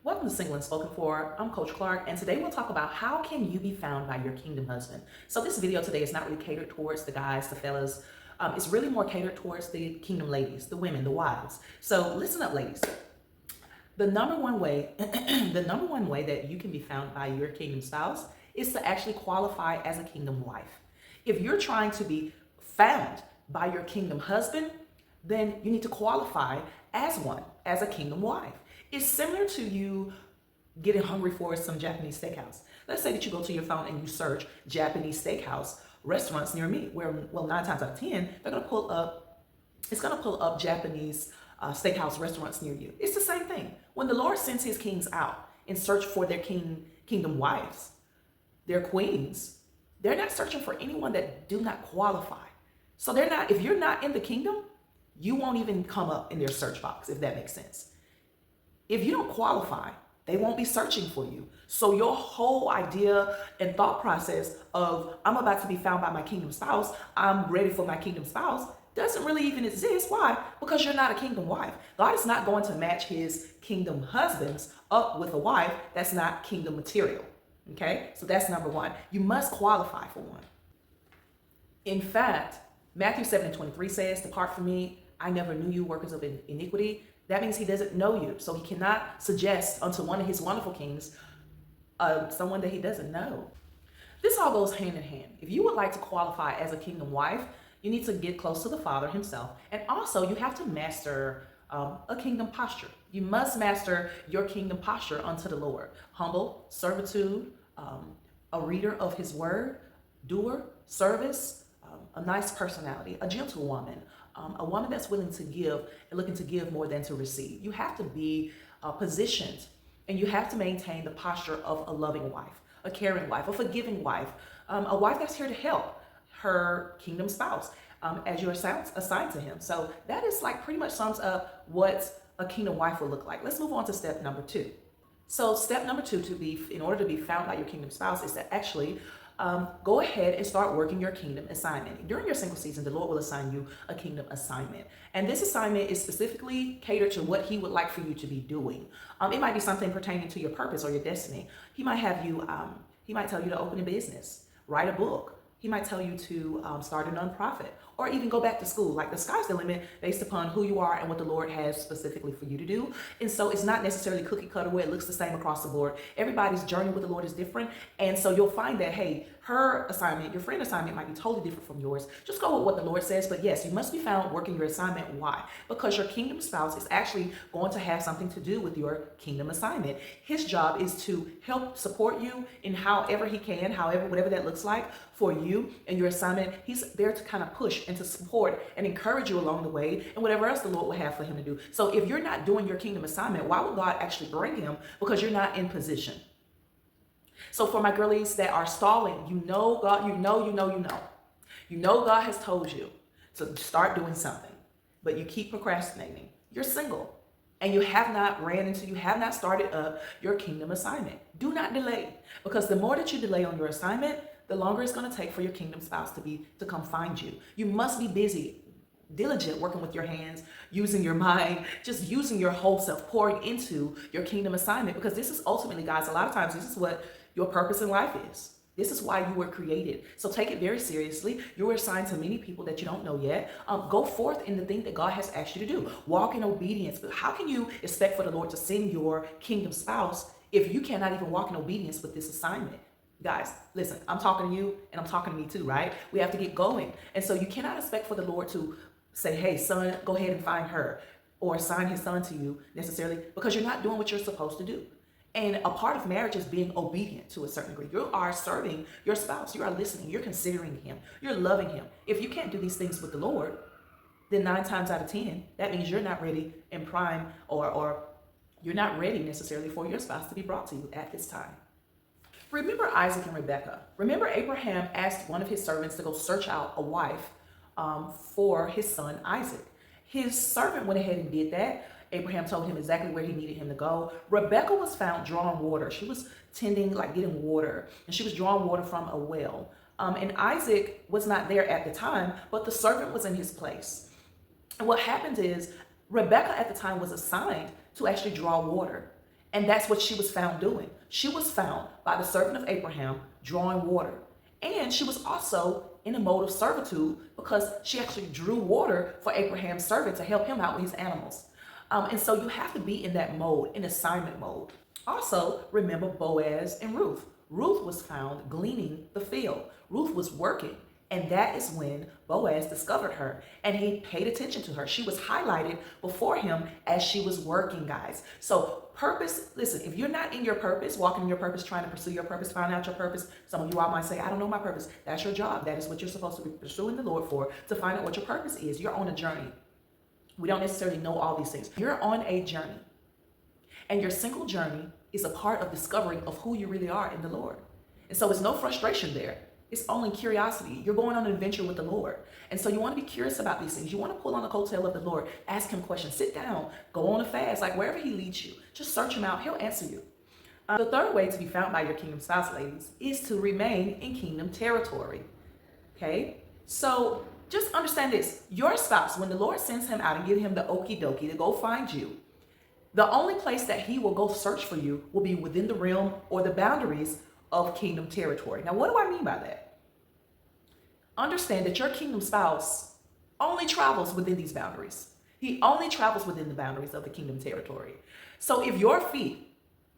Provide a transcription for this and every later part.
Welcome to Single and Spoken For. I'm Coach Clark, and today we'll talk about how can you be found by your kingdom husband. So this video today is not really catered towards the guys, the fellas. It's really more catered towards the kingdom ladies, the women, the wives. So listen up, ladies. The number one way, the number one way that you can be found by your kingdom spouse is to actually qualify as a kingdom wife. If you're trying to be found by your kingdom husband, then you need to qualify as one, as a kingdom wife. It's similar to you getting hungry for some Japanese steakhouse. Let's say that you go to your phone and you search Japanese steakhouse restaurants near me, where, well, 9 times out of 10, it's gonna pull up Japanese steakhouse restaurants near you. It's the same thing. When the Lord sends his kings out in search for their kingdom wives, their queens, they're not searching for anyone that do not qualify. So they're not, if you're not in the kingdom, you won't even come up in their search box, if that makes sense. If you don't qualify, they won't be searching for you. So your whole idea and thought process of I'm about to be found by my kingdom spouse, I'm ready for my kingdom spouse, doesn't really even exist. Why? Because you're not a kingdom wife. God is not going to match his kingdom husbands up with a wife that's not kingdom material. Okay? So that's number one. You must qualify for one. In fact, Matthew 7:23 says, "Depart from me, I never knew you, workers of iniquity." That means he doesn't know you. So he cannot suggest unto one of his wonderful kings someone that he doesn't know. This all goes hand in hand. If you would like to qualify as a kingdom wife, you need to get close to the Father himself. And also you have to master a kingdom posture. You must master your kingdom posture unto the Lord. Humble, servitude, a reader of his word, doer, service, a nice personality, a gentlewoman, a woman that's willing to give and looking to give more than to receive. You have to be positioned, and you have to maintain the posture of a loving wife, a caring wife, a forgiving wife, a wife that's here to help her kingdom spouse as you're assigned to him. So that is like pretty much sums up what a kingdom wife will look like. Let's move on to step number 2. So step number 2 in order to be found by your kingdom spouse is to actually go ahead and start working your kingdom assignment. During your single season, the Lord will assign you a kingdom assignment. And this assignment is specifically catered to what he would like for you to be doing. It might be something pertaining to your purpose or your destiny. He might have you, he might tell you to open a business, write a book. He might tell you to start a nonprofit or even go back to school. Like, the sky's the limit based upon who you are and what the Lord has specifically for you to do. And so it's not necessarily cookie cutter where it looks the same across the board. Everybody's journey with the Lord is different. And so you'll find that, hey, her assignment, your friend's assignment might be totally different from yours. Just go with what the Lord says. But yes, you must be found working your assignment. Why? Because your kingdom spouse is actually going to have something to do with your kingdom assignment. His job is to help support you in however he can, whatever that looks like for you and your assignment. He's there to kind of push and to support and encourage you along the way and whatever else the Lord will have for him to do. So if you're not doing your kingdom assignment, why would God actually bring him? Because you're not in position. So for my girlies that are stalling, you know God, you know God has told you to start doing something, but you keep procrastinating. You're single and you have not started up your kingdom assignment. Do not delay, because the more that you delay on your assignment, the longer it's going to take for your kingdom spouse to come find you. You must be busy, diligent, working with your hands, using your mind, just using your whole self, pouring into your kingdom assignment, because this is ultimately, guys, a lot of times this is what your purpose in life is. This is why you were created. So take it very seriously. You were assigned to many people that you don't know yet. Go forth in the thing that God has asked you to do. Walk in obedience. But how can you expect for the Lord to send your kingdom spouse if you cannot even walk in obedience with this assignment? Guys, listen, I'm talking to you and I'm talking to me too, right? We have to get going. And so you cannot expect for the Lord to say, hey, son, go ahead and find her, or assign his son to you necessarily, because you're not doing what you're supposed to do. And a part of marriage is being obedient to a certain degree. You are serving your spouse. You are listening. You're considering him. You're loving him. If you can't do these things with the Lord, then 9 times out of 10, that means you're not ready in prime, or you're not ready necessarily for your spouse to be brought to you at this time. Remember Isaac and Rebekah. Remember Abraham asked one of his servants to go search out a wife for his son Isaac. His servant went ahead and did that. Abraham told him exactly where he needed him to go. Rebekah was found drawing water. She was tending, like getting water, and she was drawing water from a well. And Isaac was not there at the time, but the servant was in his place. And what happened is Rebekah at the time was assigned to actually draw water. And that's what she was found doing. She was found by the servant of Abraham drawing water. And she was also in a mode of servitude because she actually drew water for Abraham's servant to help him out with his animals. And so you have to be in that mode, in assignment mode. Also, remember Boaz and Ruth. Ruth was found gleaning the field. Ruth was working. And that is when Boaz discovered her and he paid attention to her. She was highlighted before him as she was working, guys. So purpose, listen, if you're not in your purpose, walking in your purpose, trying to pursue your purpose, find out your purpose. Some of you all might say, I don't know my purpose. That's your job. That is what you're supposed to be pursuing the Lord for, to find out what your purpose is. You're on a journey. We don't necessarily know all these things. You're on a journey. And your single journey is a part of discovering of who you really are in the Lord. And so it's no frustration there. It's only curiosity. You're going on an adventure with the Lord. And so you want to be curious about these things. You want to pull on the coattail of the Lord. Ask him questions. Sit down. Go on a fast. Like wherever he leads you. Just search him out. He'll answer you. The third way to be found by your kingdom spouse, ladies, is to remain in kingdom territory. Okay? So just understand this. Your spouse, when the Lord sends him out and give him the okie dokie to go find you, the only place that he will go search for you will be within the realm or the boundaries of kingdom territory. Now, what do I mean by that? Understand that your kingdom spouse only travels within these boundaries. He only travels within the boundaries of the kingdom territory. So if your feet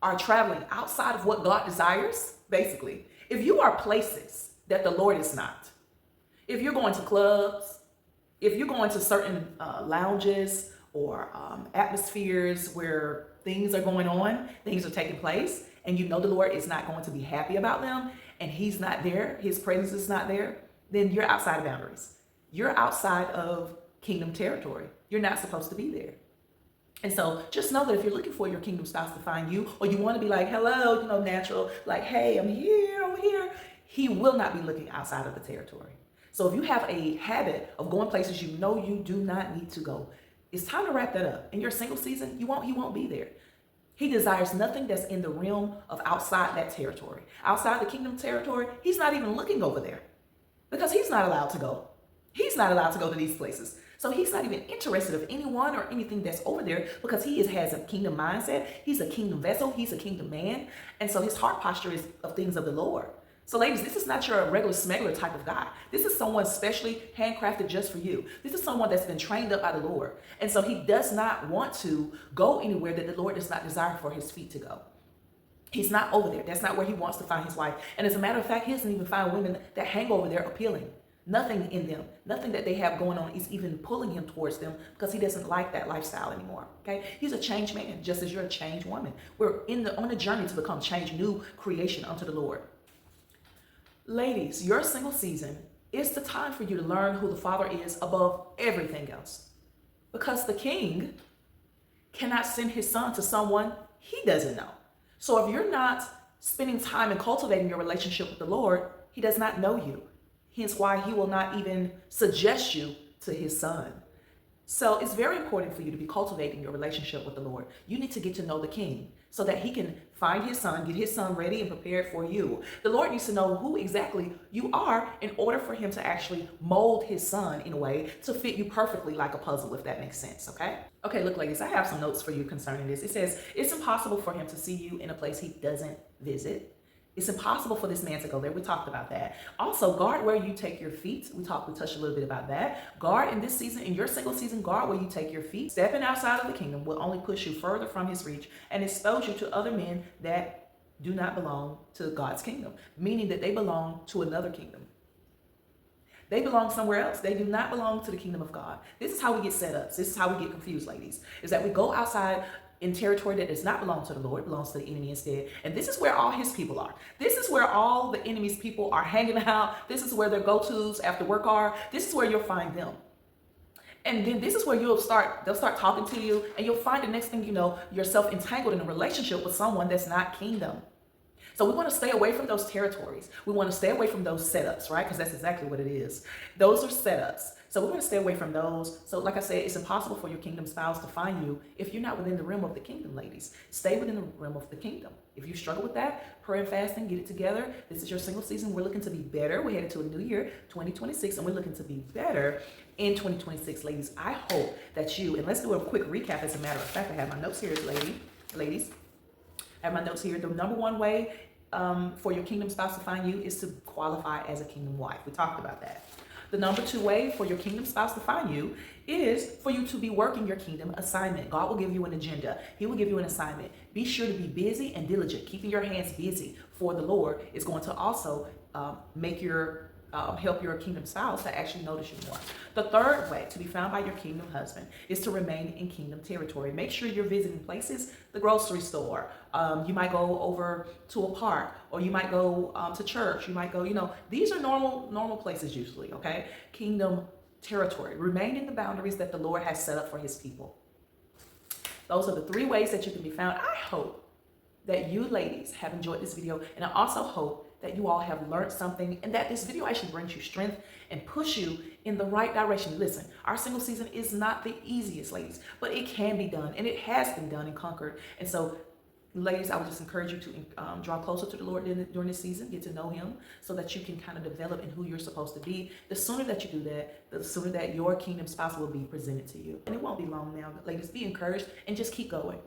are traveling outside of what God desires, basically, if you are places that the Lord is not, if you're going to clubs, if you're going to certain lounges or atmospheres where things are going on, things are taking place, and you know the Lord is not going to be happy about them, and he's not there, his presence is not there, then you're outside of boundaries. You're outside of kingdom territory. You're not supposed to be there. And so just know that if you're looking for your kingdom spouse to find you, or you want to be like, hello, natural, like, hey, I'm here, over here, he will not be looking outside of the territory. So if you have a habit of going places you know you do not need to go, it's time to wrap that up. In your single season, he won't be there. He desires nothing that's in the realm of outside that territory. Outside the kingdom territory, he's not even looking over there because he's not allowed to go. He's not allowed to go to these places. So he's not even interested of anyone or anything that's over there because he has a kingdom mindset. He's a kingdom vessel. He's a kingdom man. And so his heart posture is of things of the Lord. So ladies, this is not your regular smuggler type of guy. This is someone specially handcrafted just for you. This is someone that's been trained up by the Lord. And so he does not want to go anywhere that the Lord does not desire for his feet to go. He's not over there. That's not where he wants to find his wife. And as a matter of fact, he doesn't even find women that hang over there appealing. Nothing in them, nothing that they have going on is even pulling him towards them because he doesn't like that lifestyle anymore. Okay, he's a changed man, just as you're a changed woman. We're on a journey to become changed, new creation unto the Lord. Ladies, your single season is the time for you to learn who the Father is above everything else. Because the King cannot send his son to someone he doesn't know. So if you're not spending time and cultivating your relationship with the Lord, he does not know you. Hence why he will not even suggest you to his son. So it's very important for you to be cultivating your relationship with the Lord. You need to get to know the King so that he can find his son, get his son ready and prepared for you. The Lord needs to know who exactly you are in order for him to actually mold his son in a way to fit you perfectly like a puzzle, if that makes sense, okay? Okay, look, ladies, I have some notes for you concerning this. It says, it's impossible for him to see you in a place he doesn't visit. It's impossible for this man to go there. We talked about that. Also, guard where you take your feet. We touched a little bit about that. Guard in this season, in your single season, guard where you take your feet. Stepping outside of the kingdom will only push you further from his reach and expose you to other men that do not belong to God's kingdom, meaning that they belong to another kingdom. They belong somewhere else. They do not belong to the kingdom of God. This is how we get set up. This is how we get confused, ladies, is that we go outside in territory that does not belong to the Lord, belongs to the enemy instead. And this is where all his people are. This is where all the enemy's people are hanging out. This is where their go-tos after work are. This is where you'll find them. And then this is where they'll start talking to you, and you'll find the next thing you know, yourself entangled in a relationship with someone that's not kingdom. So we want to stay away from those territories. We want to stay away from those setups, right? Because that's exactly what it is. Those are setups. So we're going to stay away from those. So like I said, it's impossible for your kingdom spouse to find you if you're not within the realm of the kingdom, ladies. Stay within the realm of the kingdom. If you struggle with that, pray and fasting, get it together. This is your single season. We're looking to be better. We're headed to a new year, 2026, and we're looking to be better in 2026, ladies. I hope that you, and let's do a quick recap as a matter of fact. I have my notes here, ladies. I have my notes here. The number one way for your kingdom spouse to find you is to qualify as a kingdom wife. We talked about that. The number two way for your kingdom spouse to find you is for you to be working your kingdom assignment. God will give you an agenda. He will give you an assignment. Be sure to be busy and diligent. Keeping your hands busy for the Lord is going to also make your help your kingdom spouse to actually notice you more. The third way to be found by your kingdom husband is to remain in kingdom territory. Make sure you're visiting places, the grocery store. You might go over to a park, or you might go to church. You might go, these are normal places usually, okay? Kingdom territory. Remain in the boundaries that the Lord has set up for his people. Those are the three ways that you can be found. I hope that you ladies have enjoyed this video, and I also hope that you all have learned something and that this video actually brings you strength and push you in the right direction. Listen, our single season is not the easiest, ladies, but it can be done, and it has been done and conquered. And so, ladies, I would just encourage you to draw closer to the Lord during this season, get to know him so that you can kind of develop in who you're supposed to be. The sooner that you do that, the sooner that your kingdom spouse will be presented to you. And it won't be long now. Ladies, be encouraged and just keep going.